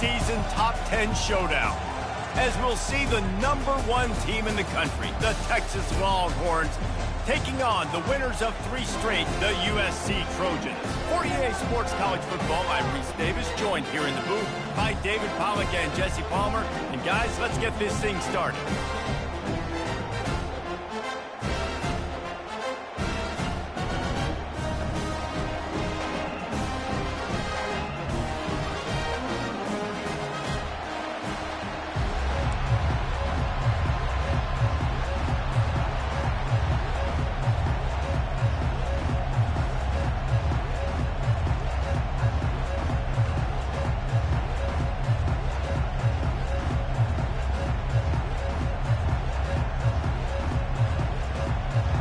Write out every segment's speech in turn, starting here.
season top 10 showdown, as we'll see the #1 team in the country, the Texas Longhorns, taking on the winners of 3 straight, the USC Trojans. For EA Sports College Football, I'm Reese Davis, joined here in the booth by David Pollack and Jesse Palmer. And guys, let's get this thing started.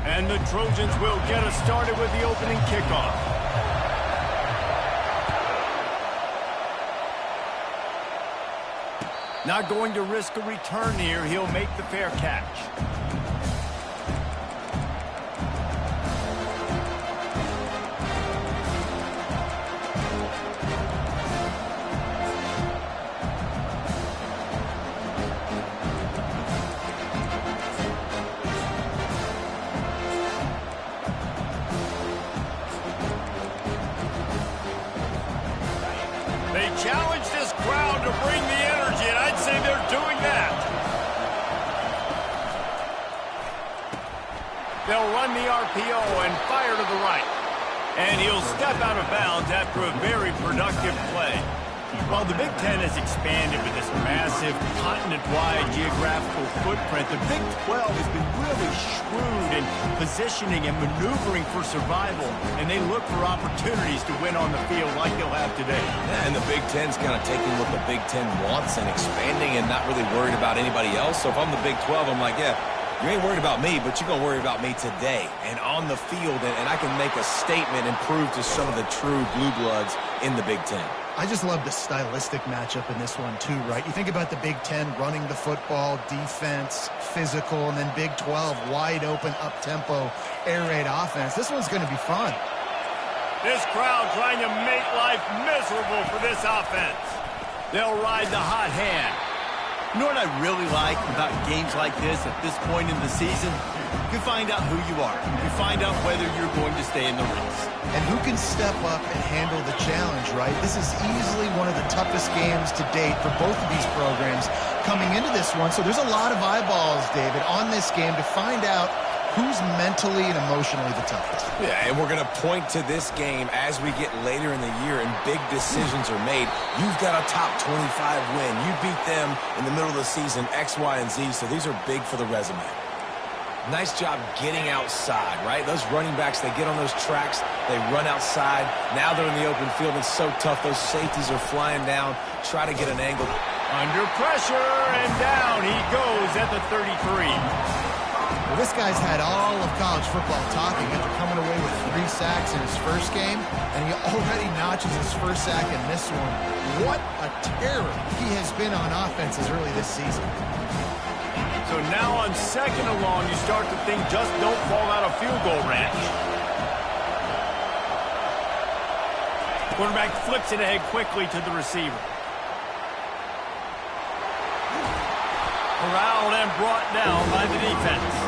And the Trojans will get us started with the opening kickoff. Not going to risk a return here. He'll make the fair catch. They challenge this crowd to bring the energy, and I'd say they're doing that. They'll run the RPO and fire to the right. And he'll step out of bounds after a very productive play. While the Big Ten has expanded with this massive continent-wide geographical footprint, the Big 12 has been really shrewd in positioning and maneuvering for survival, and they look for opportunities to win on the field like they'll have today. Yeah, and the Big Ten's kind of taking what the Big Ten wants and expanding and not really worried about anybody else. So if I'm the Big 12, I'm like, yeah, you ain't worried about me, but you're going to worry about me today and on the field, and I can make a statement and prove to some of the true blue bloods in the Big Ten. I just love the stylistic matchup in this one too, right? You think about the Big Ten running the football, defense, physical, and then Big 12 wide open, up-tempo, air raid offense. This one's going to be fun. This crowd trying to make life miserable for this offense. They'll ride the hot hand. You know what I really like about games like this at this point in the season? You can find out who you are. You can find out whether you're going to stay in the race. And who can step up and handle the challenge, right? This is easily one of the toughest games to date for both of these programs coming into this one. So there's a lot of eyeballs, David, on this game to find out who's mentally and emotionally the toughest. Yeah, and we're going to point to this game as we get later in the year and big decisions are made. You've got a top 25 win. You beat them in the middle of the season, X, Y, and Z, so these are big for the resume. Nice job getting outside, right? Those running backs, they get on those tracks, they run outside. Now they're in the open field. It's so tough. Those safeties are flying down. Try to get an angle. Under pressure, and down he goes at the 33. Well, this guy's had all of college football talking after coming away with 3 sacks in his first game, and he already notches his first sack in this one. What a terror he has been on offenses early this season. So now on 2nd and long, you start to think just don't fall out of field goal range. Quarterback flips it ahead quickly to the receiver. Corralled and brought down by the defense.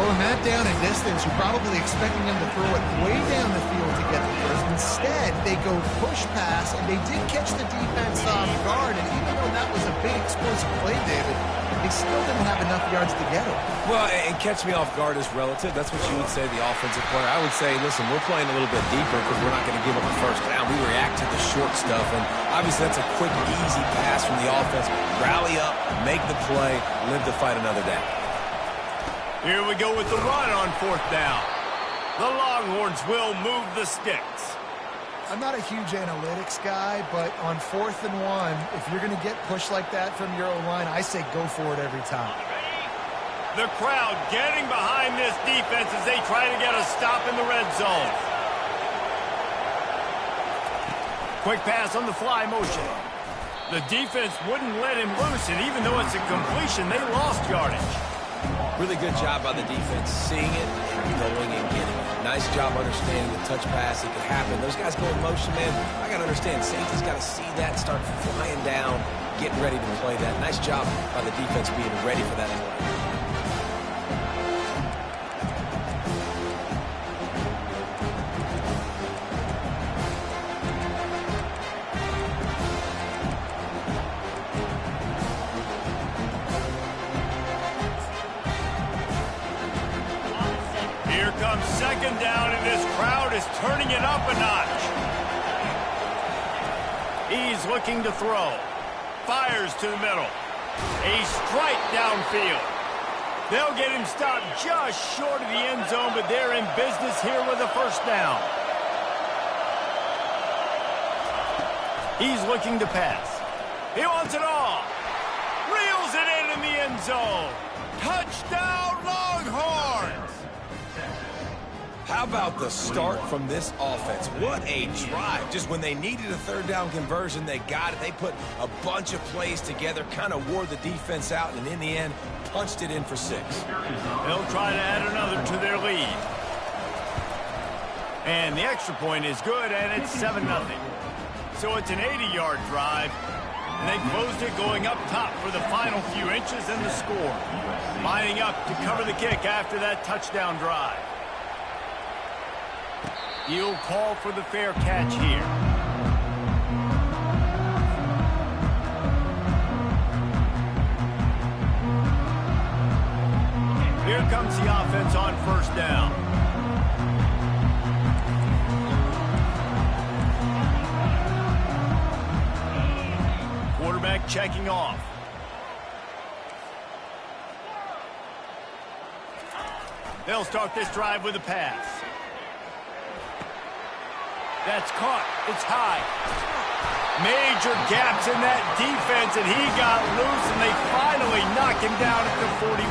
Well, in that down and distance, you're probably expecting them to throw it way down the field to get the first. Instead, they go push pass, and they did catch the defense off guard. And even though that was a big explosive play, David, they still didn't have enough yards to get it. Well, and catch me off guard is relative. That's what you would say, the offensive player. I would say, listen, we're playing a little bit deeper because we're not going to give up a first down. We react to the short stuff, and obviously that's a quick, easy pass from the offense. Rally up, make the play, live to fight another day. Here we go with the run on 4th down. The Longhorns will move the sticks. I'm not a huge analytics guy, but on 4th and 1, if you're going to get pushed like that from your own line, I say go for it every time. The crowd getting behind this defense as they try to get a stop in the red zone. Quick pass on the fly motion. The defense wouldn't let him loose, and even though it's a completion, they lost yardage. Really good job by the defense, seeing it and going and getting it. Nice job understanding the touch pass. It could happen. Those guys go in motion, man. I got to understand, safety's got to see that and start flying down ready to play that. Nice job by the defense being ready for that anyway. Here comes second down, and this crowd is turning it up a notch. He's looking to throw. Fires to the middle. A strike downfield. They'll get him stopped just short of the end zone, but they're in business here with a first down. He's looking to pass. He wants it all. Reels it in the end zone. Touchdown, Longhorns! How about the start from this offense? What a drive. Just when they needed a third down conversion, they got it. They put a bunch of plays together, kind of wore the defense out, and in the end, punched it in for 6. They'll try to add another to their lead. And the extra point is good, and it's 7-0. So it's an 80-yard drive, and they closed it going up top for the final few inches and the score. Lining up to cover the kick after that touchdown drive. He'll call for the fair catch here. Here comes the offense on first down. Quarterback checking off. They'll start this drive with a pass. That's caught. It's high. Major gaps in that defense, and he got loose, and they finally knock him down at the 41.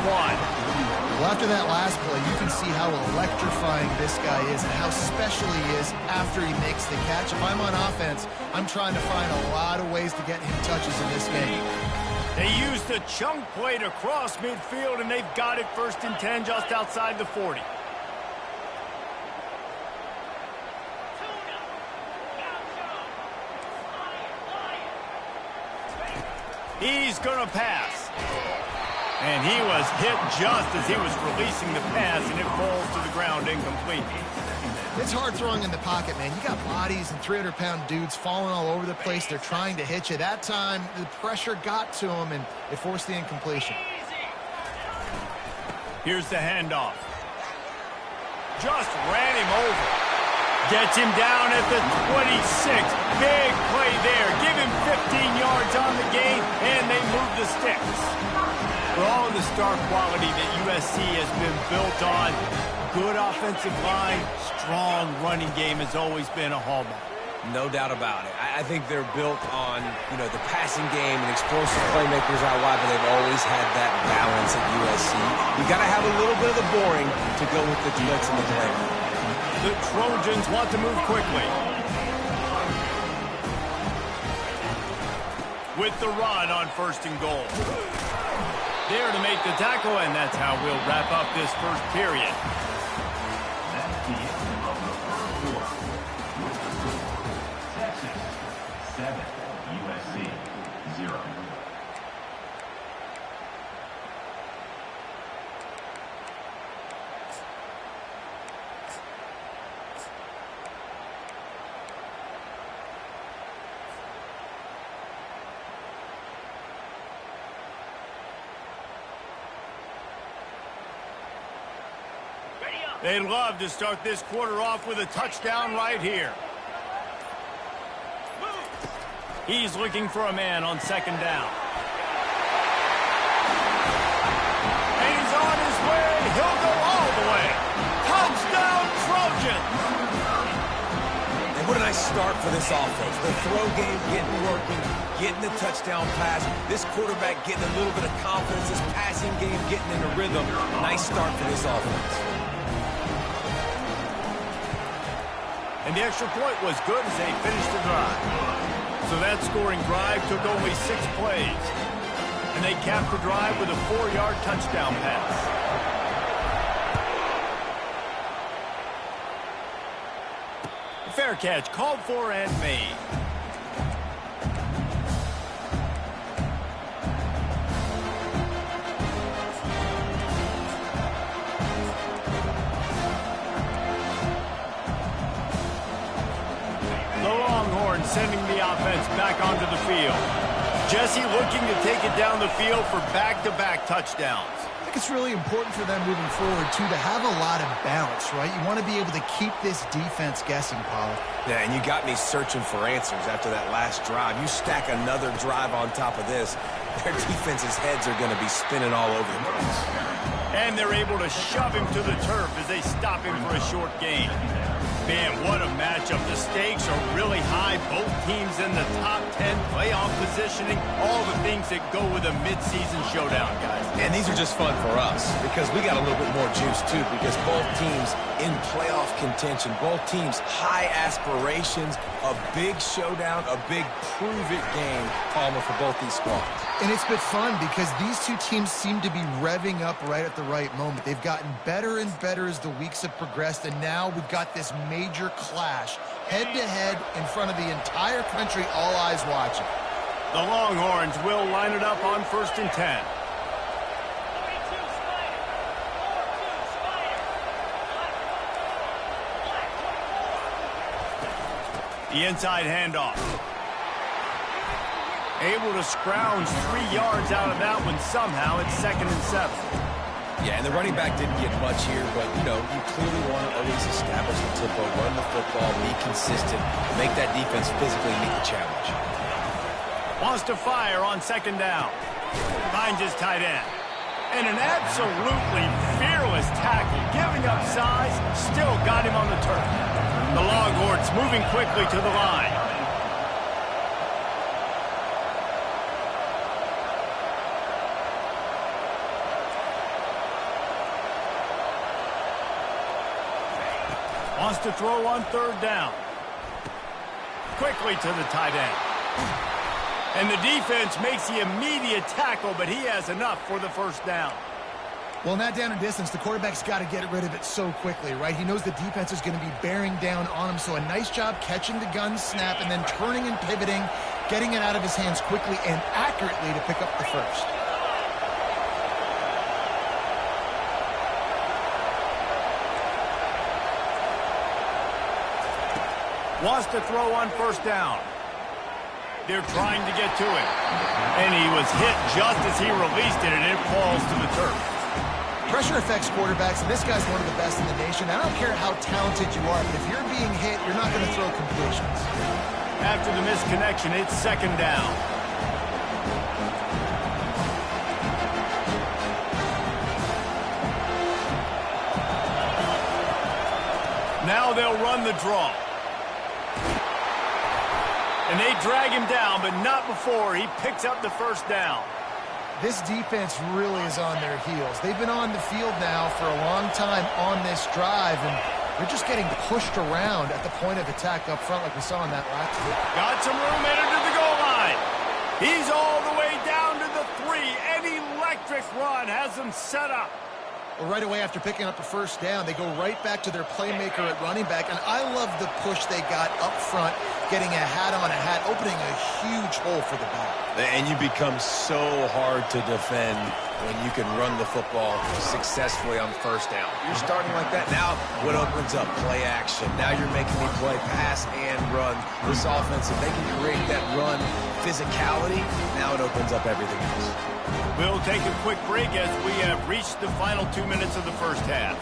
Well, after that last play, you can see how electrifying this guy is and how special he is after he makes the catch. If I'm on offense, I'm trying to find a lot of ways to get him touches in this game. They used a chunk play to cross midfield, and they've got it 1st and 10 just outside the 40. He's going to pass. And he was hit just as he was releasing the pass, and it falls to the ground incomplete. It's hard throwing in the pocket, man. You got bodies and 300-pound dudes falling all over the place. They're trying to hit you. That time, the pressure got to him, and it forced the incompletion. Here's the handoff. Just ran him over. Gets him down at the 26. Big play there. Give him 15 yards on the game, and they move the sticks. For all the star quality that USC has been built on, good offensive line, strong running game has always been a hallmark. No doubt about it. I think they're built on, the passing game and explosive playmakers out wide, but they've always had that balance at USC. You got to have a little bit of the boring to go with the blitz and the glamour. The Trojans want to move quickly. With the run on 1st and goal. There to make the tackle, and that's how we'll wrap up this first period. Texas 7, USC 0. They'd love to start this quarter off with a touchdown right here. He's looking for a man on 2nd down. And he's on his way. He'll go all the way. Touchdown, Trojans! And what a nice start for this offense. The throw game getting working, getting the touchdown pass. This quarterback getting a little bit of confidence. This passing game getting in a rhythm. Nice start for this offense. And the extra point was good as they finished the drive. So that scoring drive took only 6 plays. And they capped the drive with a 4-yard touchdown pass. The fair catch called for and made. offense back onto the field. Jesse looking to take it down the field for back-to-back touchdowns. I think it's really important for them moving forward, too, to have a lot of balance, right? You want to be able to keep this defense guessing, Pollard. Yeah, and you got me searching for answers after that last drive. You stack another drive on top of this, their defense's heads are going to be spinning all over the place. And they're able to shove him to the turf as they stop him for a short gain. Man, what a matchup. The stakes are really high. Both teams in the top 10, playoff positioning, all the things that go with a midseason showdown, guys. And these are just fun for us because we got a little bit more juice, too, because both teams in playoff contention, both teams high aspirations, a big showdown, a big prove-it game, Palmer, for both these squads. And it's been fun because these two teams seem to be revving up right at the right moment. They've gotten better and better as the weeks have progressed, and now we've got this major clash head-to-head in front of the entire country, all eyes watching. The Longhorns will line it up on 1st and 10. The inside handoff. Able to scrounge 3 yards out of that one somehow. It's 2nd and 7. Yeah, and the running back didn't get much here, but, you clearly want to always establish the tempo, run the football, be consistent, make that defense physically meet the challenge. Wants to fire on 2nd down. Finds his tight end. And an absolutely fearless tackle, giving up size, still got him on the turf. The Longhorns moving quickly to the line. Wants to throw on 3rd down. Quickly to the tight end. And the defense makes the immediate tackle, but he has enough for the 1st down. Well, in that down and distance, the quarterback's got to get rid of it so quickly, right? He knows the defense is going to be bearing down on him, so a nice job catching the gun snap and then turning and pivoting, getting it out of his hands quickly and accurately to pick up the 1st. Wants to throw on 1st down. They're trying to get to him. And he was hit just as he released it, and it falls to the turf. Pressure affects quarterbacks, and this guy's one of the best in the nation. I don't care how talented you are, but if you're being hit, you're not going to throw completions. After the misconnection, it's 2nd down. Now they'll run the draw. And they drag him down, but not before he picks up the 1st down. This defense really is on their heels. They've been on the field now for a long time on this drive, and they're just getting pushed around at the point of attack up front like we saw in that last one. Got some room headed to the goal line. He's all the way down to the 3. An electric run has them set up. Well, right away after picking up the 1st down, they go right back to their playmaker at running back, and I love the push they got up front, getting a hat on a hat, opening a huge hole for the back. And you become so hard to defend when you can run the football successfully on 1st down. You're starting like that. Now, what opens up? Play action. Now you're making me play pass and run. This offense, if they can create that run physicality, now it opens up everything else. We'll take a quick break as we have reached the final 2 minutes of the 1st half.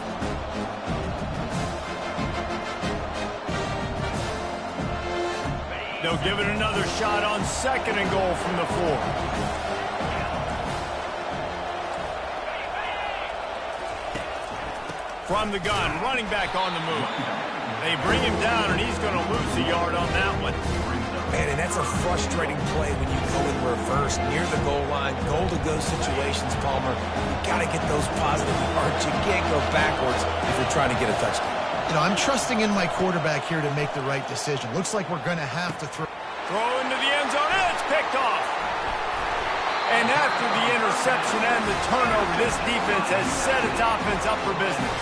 They'll give it another shot on 2nd and goal from the 4. From the gun, running back on the move. They bring him down, and he's going to lose a yard on that one. Man, and that's a frustrating play when you go in reverse near the goal line, goal-to-go situations, Palmer. You got to get those positive yards. You can't go backwards if you're trying to get a touchdown. I'm trusting in my quarterback here to make the right decision. Looks like we're going to have to throw. Throw into the end zone, and it's picked off. And after the interception and the turnover, this defense has set its offense up for business.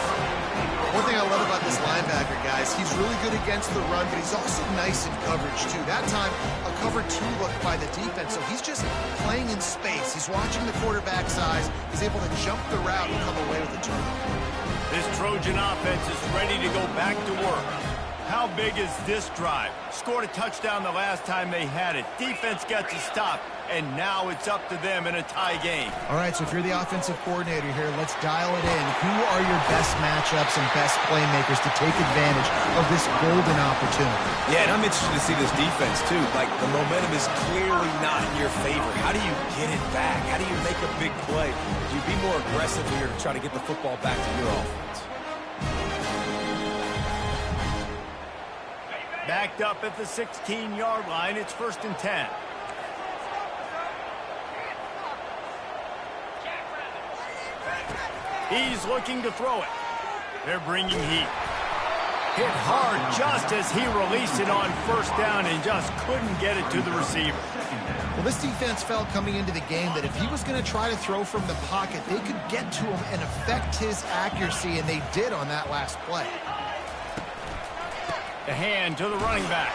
One thing I love about this linebacker, guys, he's really good against the run, but he's also nice in coverage, too. That time, a cover 2 look by the defense, so he's just playing in space. He's watching the quarterback's eyes. He's able to jump the route and come away with a turnover. This Trojan offense is ready to go back to work. How big is this drive? Scored a touchdown the last time they had it. Defense gets a stop, and now it's up to them in a tie game. All right, so if you're the offensive coordinator here, let's dial it in. Who are your best matchups and best playmakers to take advantage of this golden opportunity? Yeah, and I'm interested to see this defense, too. Like, the momentum is clearly not in your favor. How do you get it back? How do you make a big play? Do you be more aggressive here to try to get the football back to your offense? Backed up at the 16-yard line. It's 1st and 10. He's looking to throw it. They're bringing heat. Hit hard just as he released it on 1st down and just couldn't get it to the receiver. Well, this defense felt coming into the game that if he was going to try to throw from the pocket, they could get to him and affect his accuracy, and they did on that last play. The hand to the running back.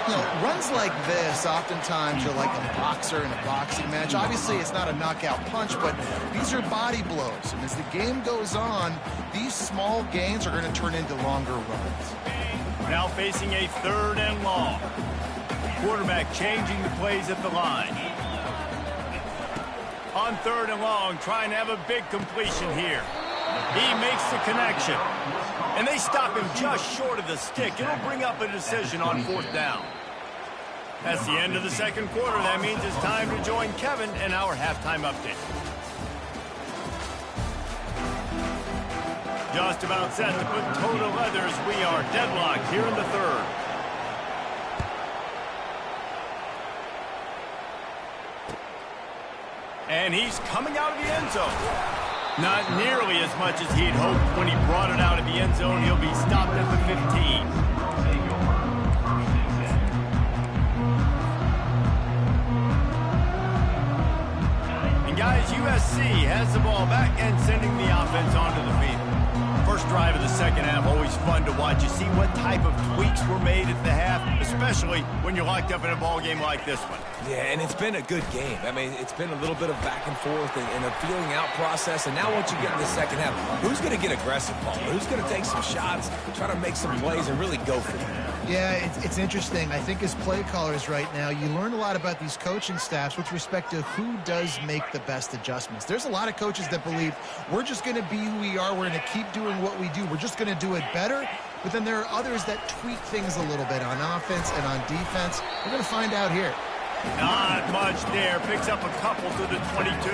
You know, runs like this, oftentimes you're like a boxer in a boxing match. Obviously, it's not a knockout punch, but these are body blows. And as the game goes on, these small gains are going to turn into longer runs. Now facing a 3rd and long. Quarterback changing the plays at the line. On 3rd and long, trying to have a big completion here. He makes the connection. And they stop him just short of the stick. It'll bring up a decision on 4th down. That's the end of the 2nd quarter. That means it's time to join Kevin in our halftime update. Just about set to put toe to leathers. We are deadlocked here in the 3rd. And he's coming out of the end zone. Not nearly as much as he'd hoped when he brought it out of the end zone. He'll be stopped at the 15. And guys, USC has the ball back and sending the offense onto the field. First drive of the 2nd half, always fun to watch. You see what type of tweaks were made at the half, especially when you're locked up in a ball game like this one. Yeah, and it's been a good game. I mean, it's been a little bit of back and forth and a feeling out process. And now once you get in the 2nd half, who's going to get aggressive, Paul? Who's going to take some shots, try to make some plays, and really go for it? Yeah, it's interesting. I think as play callers right now, you learn a lot about these coaching staffs with respect to who does make the best adjustments. There's a lot of coaches that believe we're just going to be who we are. We're going to keep doing what we do. We're just going to do it better. But then there are others that tweak things a little bit on offense and on defense. We're going to find out here. Not much there. Picks up a couple to the 22.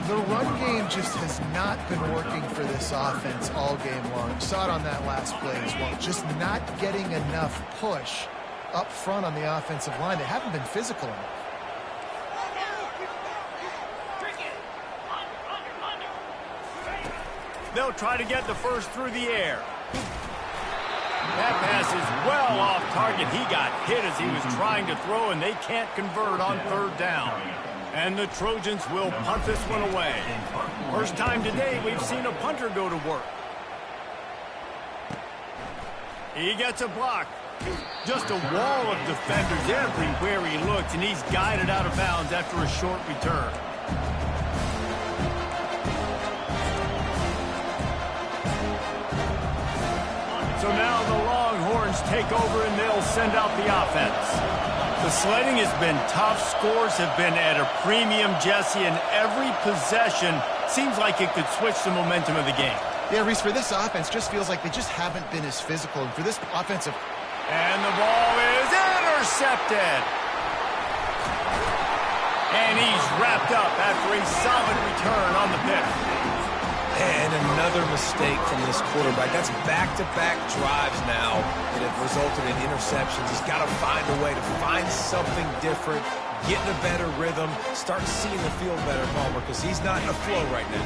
The run game just has not been working for this offense all game long. You saw it on that last play as well. Just not getting enough push up front on the offensive line. They haven't been physical enough. They'll try to get the first through the air. That pass is well off target. He got hit as he was trying to throw, and they can't convert on 3rd down. And the Trojans will punt this one away. First time today we've seen a punter go to work. He gets a block. Just a wall of defenders everywhere he looks, and he's guided out of bounds after a short return. So now the Longhorns take over and they'll send out the offense. The sledding has been tough. Scores have been at a premium, Jesse, and every possession seems like it could switch the momentum of the game. Yeah, Reese, for this offense, just feels like they just haven't been as physical. And for this offensive... And the ball is intercepted. And he's wrapped up after a solid return on the pick. And another mistake from this quarterback. That's back-to-back drives now that have resulted in interceptions. He's got to find a way to find something different, get in a better rhythm, start seeing the field better, Palmer, because he's not in a flow right now.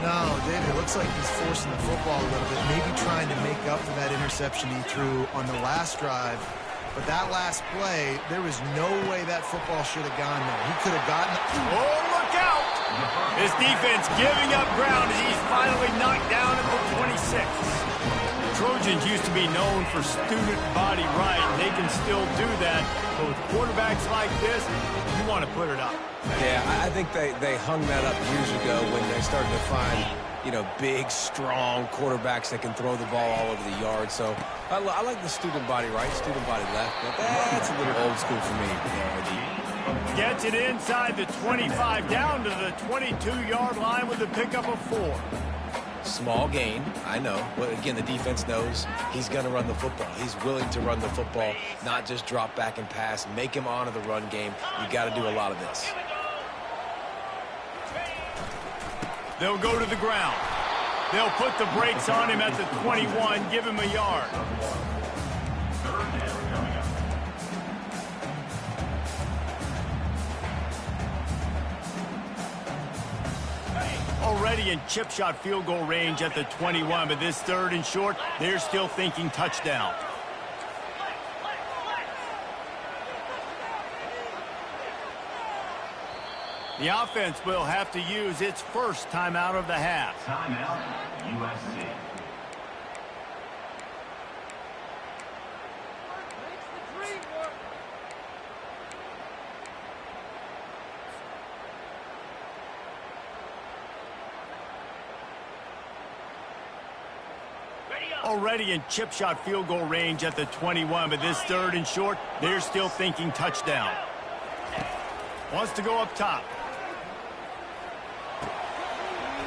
No, David, it looks like he's forcing the football a little bit, maybe trying to make up for that interception he threw on the last drive. But that last play, there was no way that football should have gone there. He could have gotten... Oh, look out! His defense giving up ground as he's finally knocked down at the 26. The Trojans used to be known for student body right, and they can still do that. But with quarterbacks like this, you want to put it up. Yeah, I think they hung that up years ago when they started to find you know, big, strong quarterbacks that can throw the ball all over the yard. So I like the student body right, student body left. But that's a little old school for me. Gets it inside the 25, down to the 22-yard line with a pickup of 4. Small gain, I know. But again, the defense knows he's going to run the football. He's willing to run the football, not just drop back and pass. Make him honor the run game. You got to do a lot of this. They'll go to the ground. They'll put the brakes on him at the 21, give him a yard. Already in chip shot field goal range at the 21, but this 3rd and short, they're still thinking touchdown. The offense will have to use its first timeout of the half. Timeout, USC. Already in chip shot field goal range at the 21, but this 3rd and short, they're still thinking touchdown. Wants to go up top.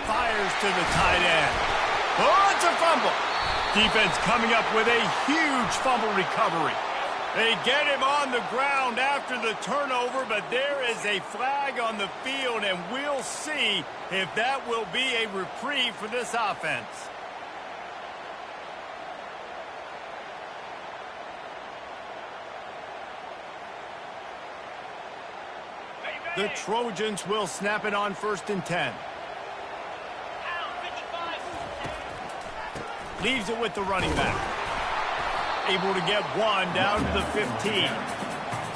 Fires to the tight end. Oh, it's a fumble. Defense coming up with a huge fumble recovery. They get him on the ground after the turnover, but there is a flag on the field, and we'll see if that will be a reprieve for this offense. The Trojans will snap it on 1st and 10. Leaves it with the running back. Able to get one down to the 15.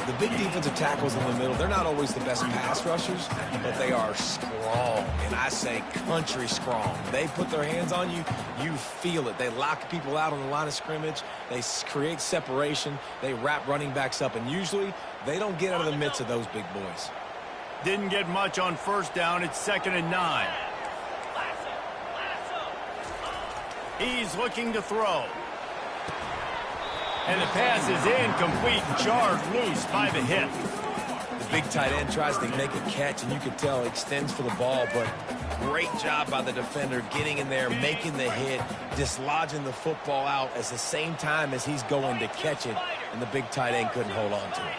The big defensive tackles in the middle, they're not always the best pass rushers, but they are strong, and I say country strong. They put their hands on you, you feel it. They lock people out on the line of scrimmage. They create separation. They wrap running backs up, and usually they don't get out of the midst of those big boys. Didn't get much on 1st down. It's 2nd and 9. He's looking to throw. And the pass is incomplete, jarred loose by the hip. The big tight end tries to make a catch, and you can tell he extends for the ball, but great job by the defender getting in there, making the hit, dislodging the football out at the same time as he's going to catch it, and the big tight end couldn't hold on to it.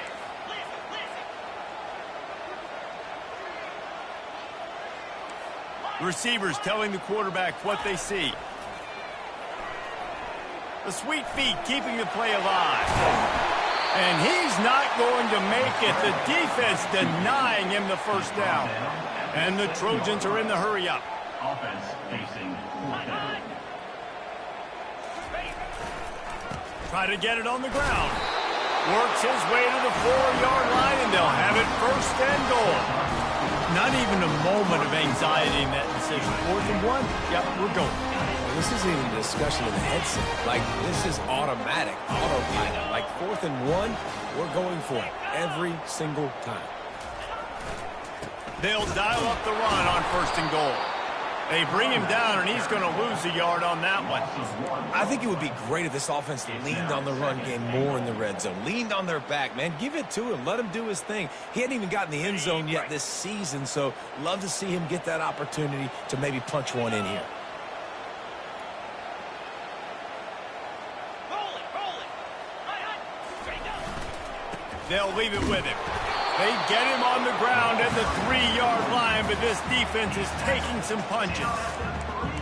Receivers telling the quarterback what they see. The sweet feet keeping the play alive. And he's not going to make it. The defense denying him the 1st down. And the Trojans are in the hurry up. Offense facing 4th down. Try to get it on the ground. Works his way to the 4-yard line, and they'll have it 1st and goal. Not even a moment of anxiety in that decision. 4th and 1, yep, we're going. This isn't even a discussion of the headset. Like, this is automatic, autopilot. Like, 4th and 1, we're going for it every single time. They'll dial up the run on 1st and goal. They bring him down, and he's going to lose a yard on that one. I think it would be great if this offense leaned on the run game more in the red zone. Leaned on their back, man. Give it to him. Let him do his thing. He hadn't even gotten the end zone yet this season, so love to see him get that opportunity to maybe punch one in here. They'll leave it with him. They get him on the ground at the 3-yard line, but this defense is taking some punches.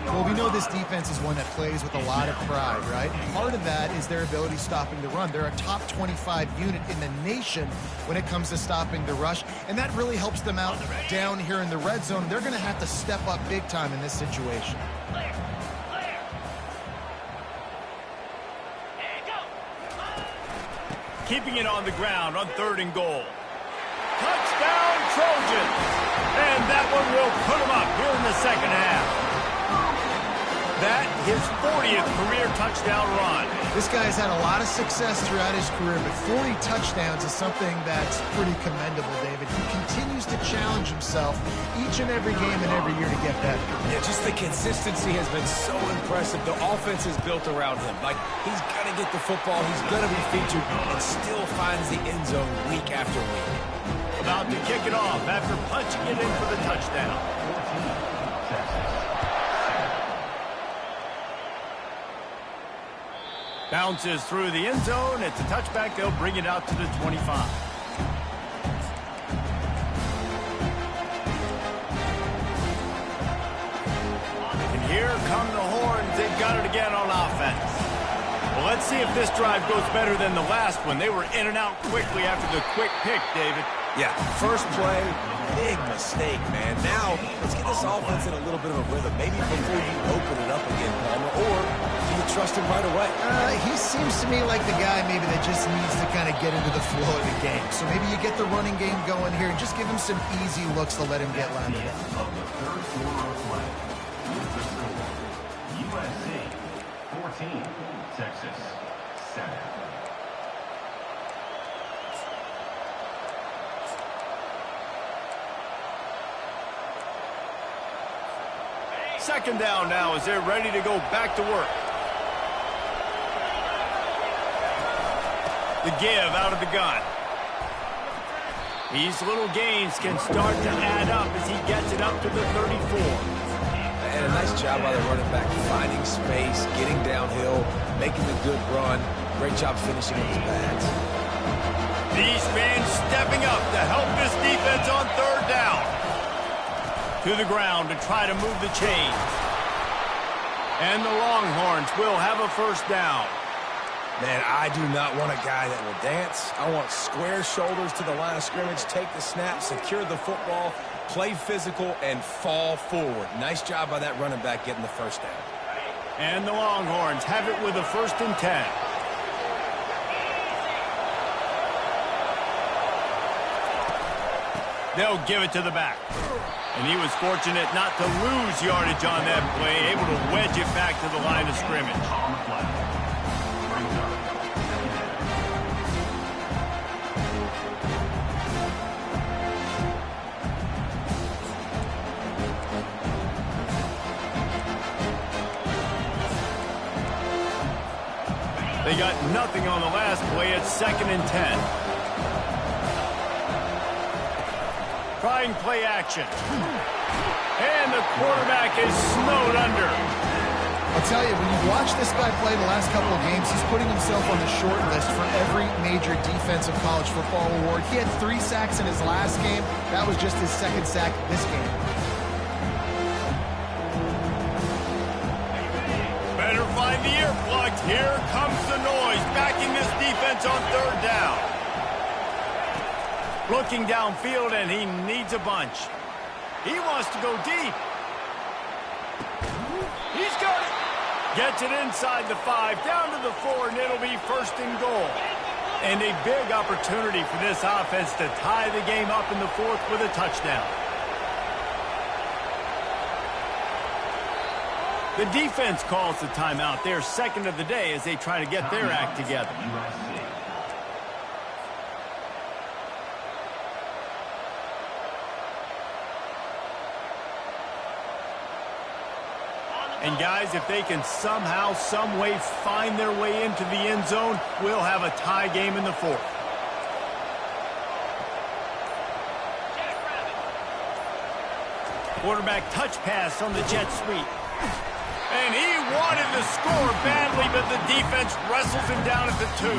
Well, we know this defense is one that plays with a lot of pride, right? Part of that is their ability stopping the run. They're a top 25 unit in the nation when it comes to stopping the rush, and that really helps them out down here in the red zone. They're going to have to step up big time in this situation. Keeping it on the ground on 3rd and goal. Touchdown, Trojans! And that one will put them up here in the 2nd half. That, his 40th career touchdown run. This guy's had a lot of success throughout his career, but 40 touchdowns is something that's pretty commendable, David. He continues to challenge himself himself each and every game and every year to get better. Yeah, just the consistency has been so impressive. The offense is built around him. Like, he's going to get the football, he's going to be featured, and still finds the end zone week after week. About to kick it off after punching it in for the touchdown. Bounces through the end zone. It's a touchback. They'll bring it out to the 25. And here come the horns. They've got it again on offense. Well, let's see if this drive goes better than the last one. They were in and out quickly after the quick pick, David. Yeah, first play, big mistake, man. Now, let's get this offense in a little bit of a rhythm. Maybe before you open it up again, Palmer, or do you trust him right away? He seems to me like the guy maybe that just needs to kind of get into the flow of the game. So maybe you get the running game going here and just give him some easy looks to let him get landed up. Of the third quarter of play, with the score, USC 14, Texas 7. Second down now as they're ready to go back to work. The give out of the gun. These little gains can start to add up as he gets it up to the 34. And a nice job by the running back, finding space, getting downhill, making a good run. Great job finishing with his pads. These fans stepping up to help this defense on third down. To the ground to try to move the chains. And the Longhorns will have a first down. Man, I do not want a guy that will dance. I want square shoulders to the line of scrimmage, take the snap, secure the football, play physical, and fall forward. Nice job by that running back getting the first down. And the Longhorns have it with a 1st and 10. They'll give it to the back. And he was fortunate not to lose yardage on that play, able to wedge it back to the line of scrimmage. On the flag, brings up They got nothing on the last play. It's 2nd and 10. Trying play action. And the quarterback is snowed under. I'll tell you, when you watch this guy play the last couple of games, he's putting himself on the short list for every major defensive college football award. He had 3 sacks in his last game. That was just his 2nd sack this game. Better find the earplugs. Here comes the noise, backing this defense on third down. Looking downfield, and he needs a bunch. He wants to go deep. He's got it. Gets it inside the 5, down to the 4, and it'll be 1st and goal. And a big opportunity for this offense to tie the game up in the 4th with a touchdown. The defense calls the timeout. They're 2nd of the day as they try to get their act together. USC. And guys, if they can somehow, some way find their way into the end zone, we'll have a tie game in the 4th. Quarterback touch pass on the jet sweep. And he wanted to score badly, but the defense wrestles him down at the 2.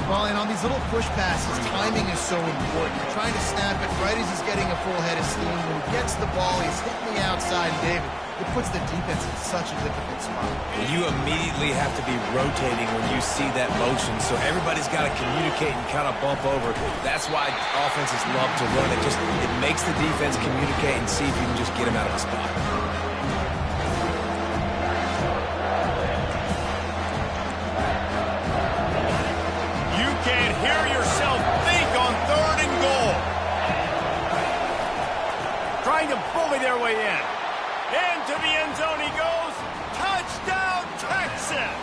Well, and on these little push passes, timing is so important. You're trying to snap it right as he's getting a full head of steam. When he gets the ball, he's hitting the outside, and David, it puts the defense in such a difficult spot. And you immediately have to be rotating when you see that motion, so everybody's got to communicate and kind of bump over. That's why offenses love to run it. It makes the defense communicate and see if you can just get him out of the spot. You can't hear yourself think on 3rd and goal. Trying to bully their way in. Into the end zone he goes. Touchdown, Texas!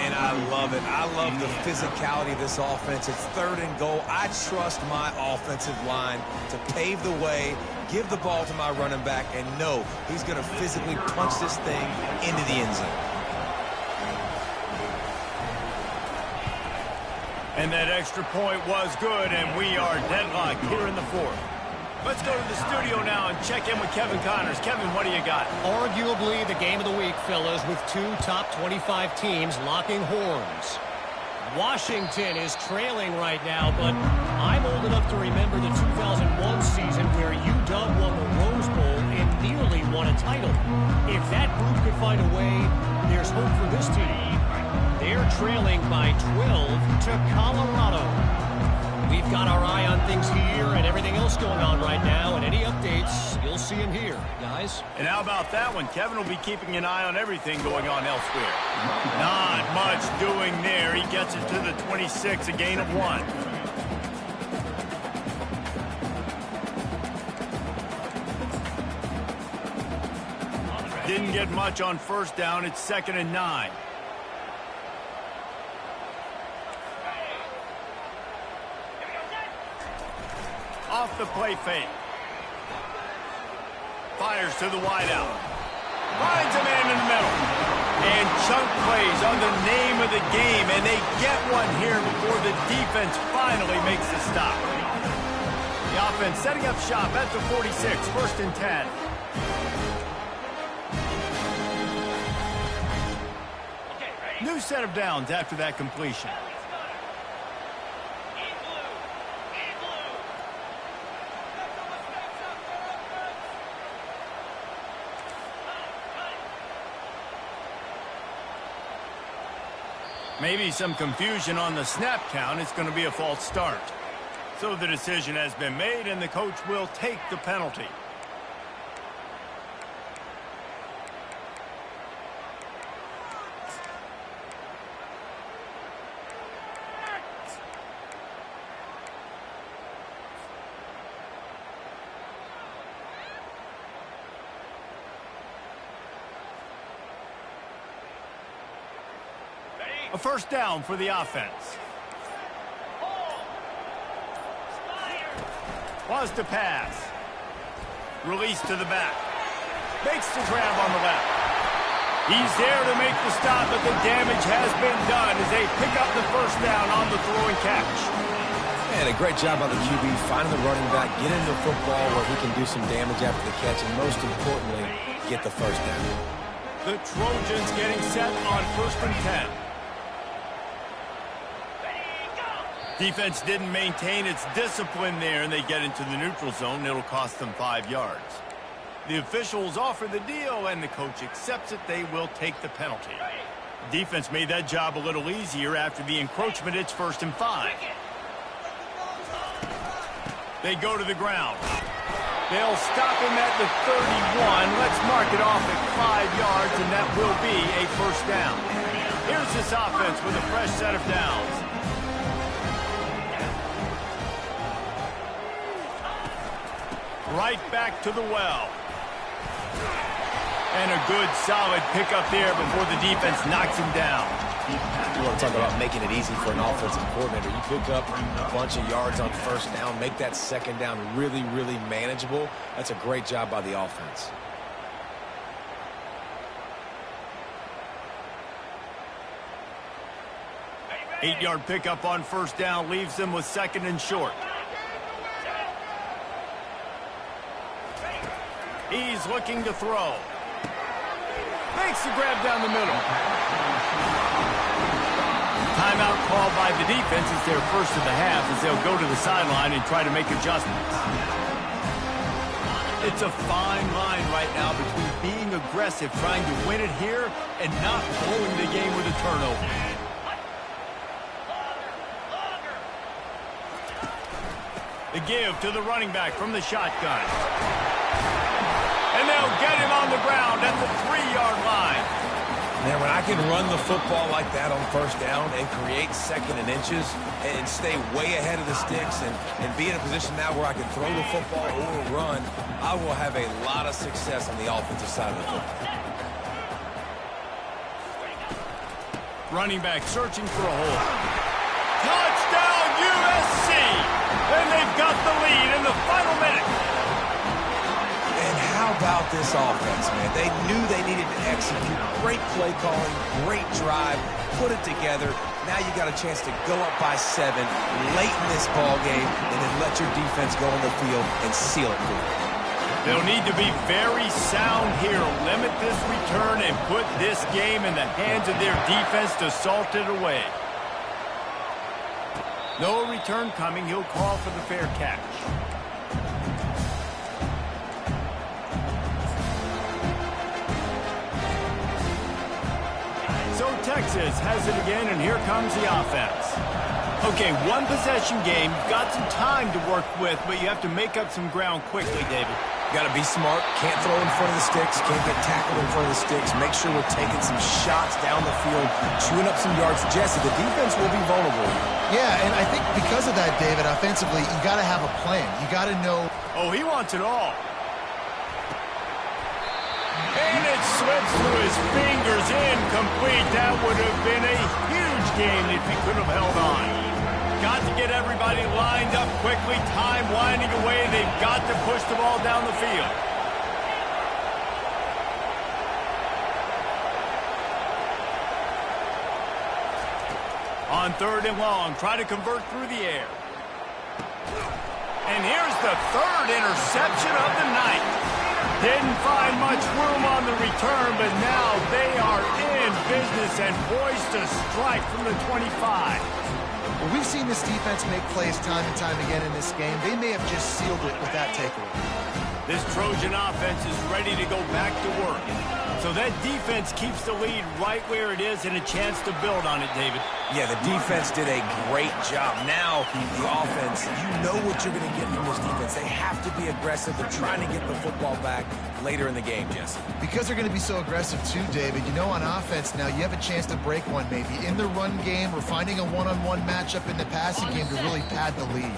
And I love it. I love the physicality of this offense. It's 3rd and goal. I trust my offensive line to pave the way, give the ball to my running back, and know he's going to physically punch this thing into the end zone. And that extra point was good, and we are deadlocked here in the 4th. Let's go to the studio now and check in with Kevin Connors. Kevin, what do you got? Arguably the game of the week, fellas, with 2 top 25 teams locking horns. Washington is trailing right now, but I'm old enough to remember the 2001 season where UW won the Rose Bowl and nearly won a title. If that group could find a way, there's hope for this team. They're trailing by 12 to Colorado. We've got our eye on things here and everything else going on right now, and any updates, you'll see them here, guys. And how about that one? Kevin will be keeping an eye on everything going on elsewhere. Not much doing there. He gets it to the 26, a gain of 1. Didn't get much on 1st down. It's 2nd and 9. Off the play fake. Fires to the wideout. Finds a man in the middle. And chunk plays are the name of the game, and they get one here before the defense finally makes the stop. The offense setting up shop at the 46, 1st and 10. New set of downs after that completion. Maybe some confusion on the snap count. It's going to be a false start. So the decision has been made, and the coach will take the penalty. A 1st down for the offense. Was to pass. Release to the back. Makes the grab on the left. He's there to make the stop, but the damage has been done as they pick up the 1st down on the throwing catch. And a great job by the QB, finding the running back, getting the football where he can do some damage after the catch, and most importantly, get the 1st down. The Trojans getting set on 1st and 10. Defense didn't maintain its discipline there, and they get into the neutral zone. It'll cost them 5 yards. The officials offer the deal, and the coach accepts it. They will take the penalty. Defense made that job a little easier after the encroachment. It's 1st and 5. They go to the ground. They'll stop him at the 31. Let's mark it off at 5 yards, and that will be a 1st down. Here's this offense with a fresh set of downs. Right back to the well. And a good, solid pickup there before the defense knocks him down. You want to talk about making it easy for an offensive coordinator. You pick up a bunch of yards on 1st down, make that 2nd down really, really manageable. That's a great job by the offense. Eight-yard pickup on 1st down leaves them with 2nd and short. He's looking to throw. Makes the grab down the middle. Timeout called by the defense. It's their 1st of the half as they'll go to the sideline and try to make adjustments. It's a fine line right now between being aggressive, trying to win it here, and not blowing the game with a turnover. The give to the running back from the shotgun. And they'll get him on the ground at the 3-yard line. Man, when I can run the football like that on 1st down and create 2nd and inches and stay way ahead of the sticks and be in a position now where I can throw the football or run, I will have a lot of success on the offensive side of the football. Running back searching for a hole. Touchdown, USC! And they've got the lead in the final minute. And how about this offense, man? They knew they needed to execute. Great play calling, great drive, put it together. Now you got a chance to go up by 7 late in this ball game and then let your defense go on the field and seal it for you. They'll need to be very sound here. Limit this return and put this game in the hands of their defense to salt it away. No return coming. He'll call for the fair catch. So Texas has it again, and here comes the offense. Okay, one possession game. You've got some time to work with, but you have to make up some ground quickly, David. Got to be smart. Can't throw in front of the sticks. Can't get tackled in front of the sticks. Make sure we're taking some shots down the field, chewing up some yards. Jesse, the defense will be vulnerable. Yeah, and I think because of that, David, offensively, you got to have a plan. You got to know. Oh, he wants it all. And it slips through his fingers, incomplete. That would have been a huge game if he could have held on. Got to get everybody lined up quickly. Time winding away. They've got to push the ball down the field. On 3rd and long, try to convert through the air. And here's the 3rd interception of the night. Didn't find much room on the return, but now they are in business and poised to strike from the 25. Well, we've seen this defense make plays time and time again in this game. They may have just sealed it with that takeaway. This Trojan offense is ready to go back to work. So that defense keeps the lead right where it is and a chance to build on it, David. Yeah, the defense did a great job. Now, the offense, you know what you're going to get from this defense. They have to be aggressive. They're trying to get the football back later in the game, Jesse. Because they're going to be so aggressive too, David, you know on offense now you have a chance to break one maybe in the run game or finding a one-on-one matchup in the passing game to really pad the lead.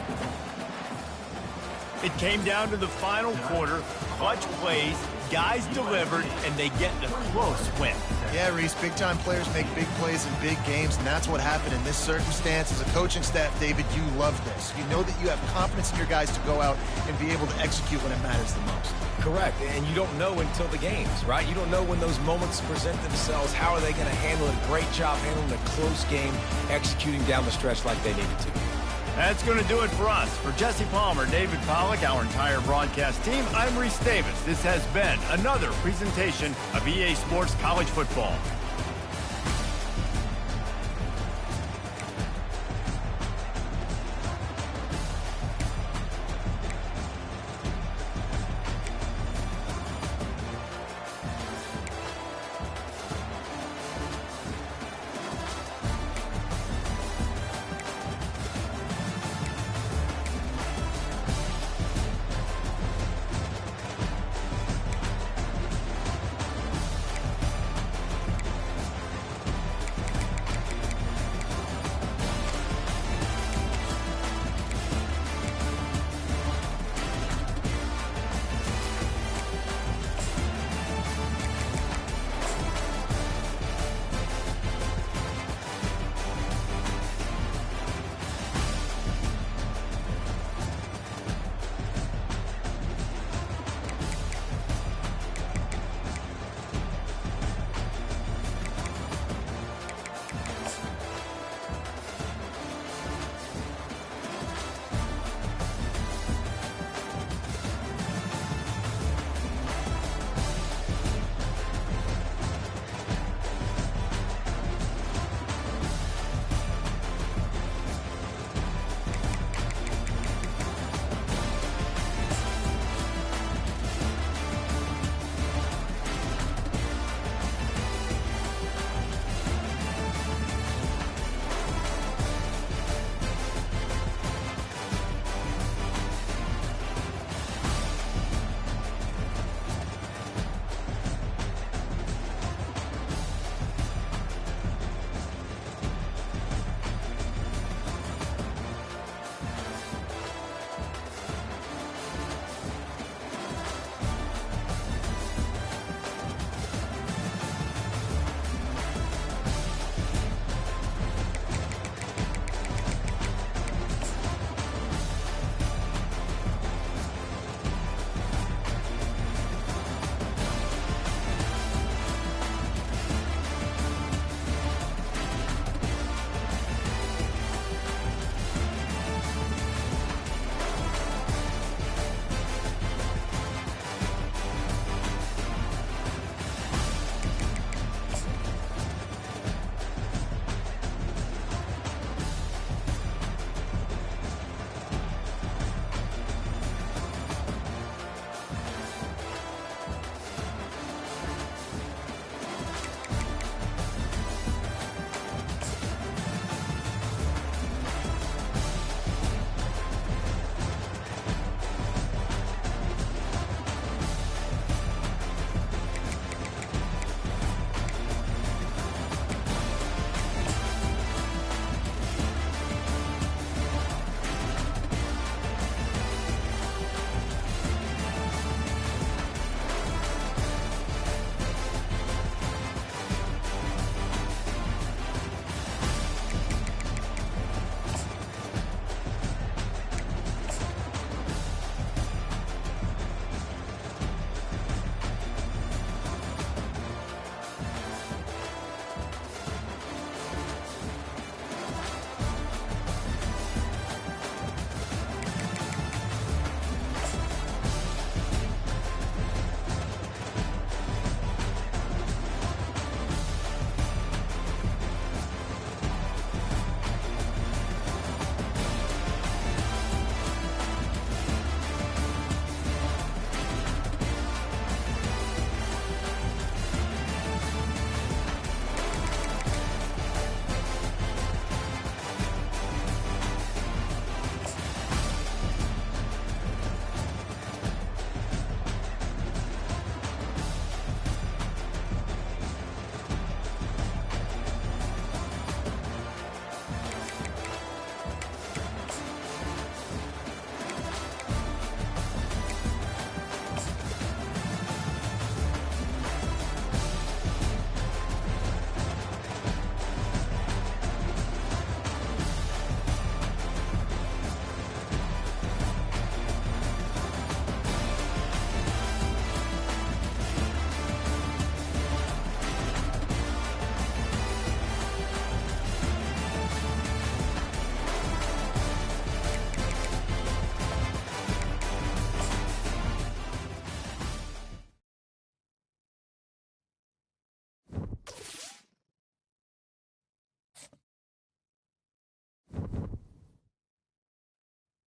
It came down to the final quarter. Clutch plays, guys delivered, and they get the close win. Yeah, Reese, big-time players make big plays in big games, and that's what happened in this circumstance. As a coaching staff, David, you love this. You know that you have confidence in your guys to go out and be able to execute when it matters the most. Correct, and you don't know until the games, right? You don't know when those moments present themselves. How are they going to handle it? Great job handling a close game, executing down the stretch like they needed to. That's going to do it for us. For Jesse Palmer, David Pollack, our entire broadcast team, I'm Reese Davis. This has been another presentation of EA Sports College Football.